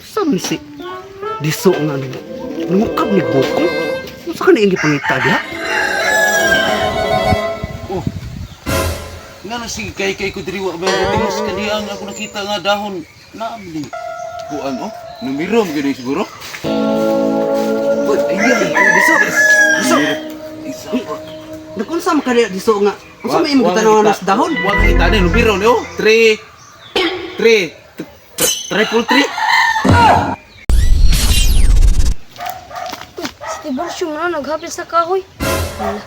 Saan si diso nga nimo? Namukab ni Boko? Unsa ka na ingi pangita diha? Oh. Nga na sige kay ko diri wa ba tingos kaniyang ako nakita nga dahon na amli. Kuan oh, numirom gani siguro. Uy, ayun, diso. Diso. Isa. Nakunsa man ka diso nga? Unsa may imong tanaw nas dahon? Wa kita ni numirom ni oh. 3 Si Borsyo mo na naghapit sa kahoy. Hala.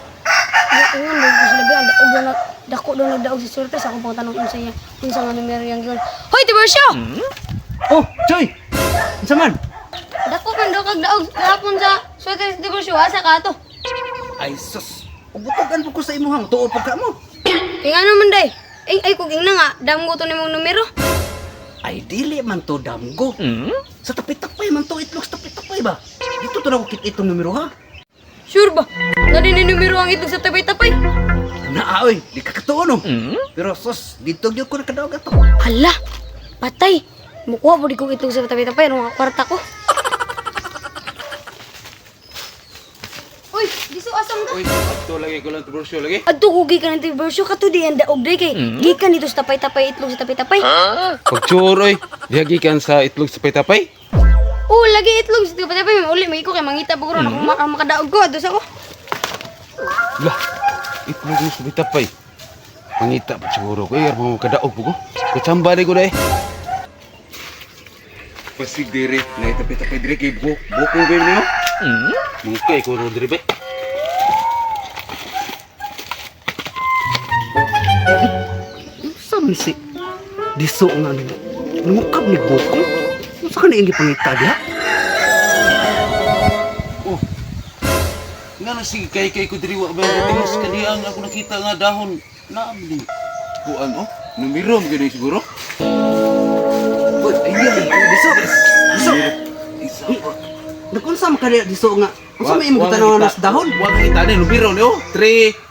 Ako nga, nagsilabi, ang daog na dako doon nagdaog si Surte sa akong pang tanong sa iya. Kung sa nga numero yung yun. Hoy, Ti Borsyo! Oh, Choy. Unsa man? Dako man daw kag daog kahapon sa Surte si Ti Borsyo, asa ka to? Ay sus. Ubutogan po ko sa imuhang tuo pagka mo. Kaya nga naman day. Ay, kuging na nga, damo ko to ni mong numero. Ay dili man to damgo. Sa tapit-tapay man to itlog sa tapit-tapay ba? Dito to na ko kit itong numero ha. Sure ba? Nani ni numero ang itong sa tapay-tapay? Naaoy, di ka katuo no. Pero sus, dito gyud ko nakadaog ato. Hala, patay. Mukuha po di ko itong sa tapay-tapay, ano nga kwarta ko. Uy, diso asam ka? Uy, ato lagi ko lang tubursyo lagi. Adto ko gikan ng Ti Borsyo, kato di ang daog day kay. Gikan dito sa tapay-tapay, itlog sa tapay-tapay. Pagchuroy, dihagikan sa itlog sa pay-tapay. Oo, lagi itlog sa tapay-tapay. Uli, may ko kay mangita po ko ron. Ako makadaog ko, ados ako. Lah, itlog sa pay-tapay. Mangita pa siguro ko, yar mo kadaog po ko. Kutsamba ko na eh. Pasig diri, na itapay-tapay diri kay Boko ba niyo? Mungkay ko ro diri ba? Saan si diso nga nimo? Namukab ni Boko? Unsa ka na ingi pangita diha? Oh. Nga na sige kay ko diri wa ba tingos kaniyang ako nakita nga dahon na amli. Kuan oh, numirom gani siguro. Uy, ayun, diso. Diso. Isa. Nakunsa man ka diso nga? Unsa may imong tanaw nas dahon? Wa kita ni numirom ni oh. 3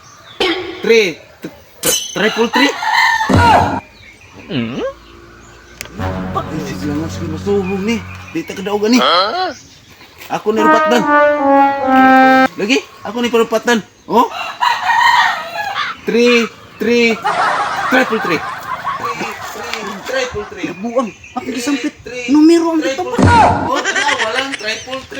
Pakisig lang nga sige masuhong ni. Di ta kadaog ani. Ako ni rupatan. Lagi, ako ni parupatan. Oh. 3 triple 3. Buang, ako gisampit. Numero ang dito pa. Oh, walang triple 3.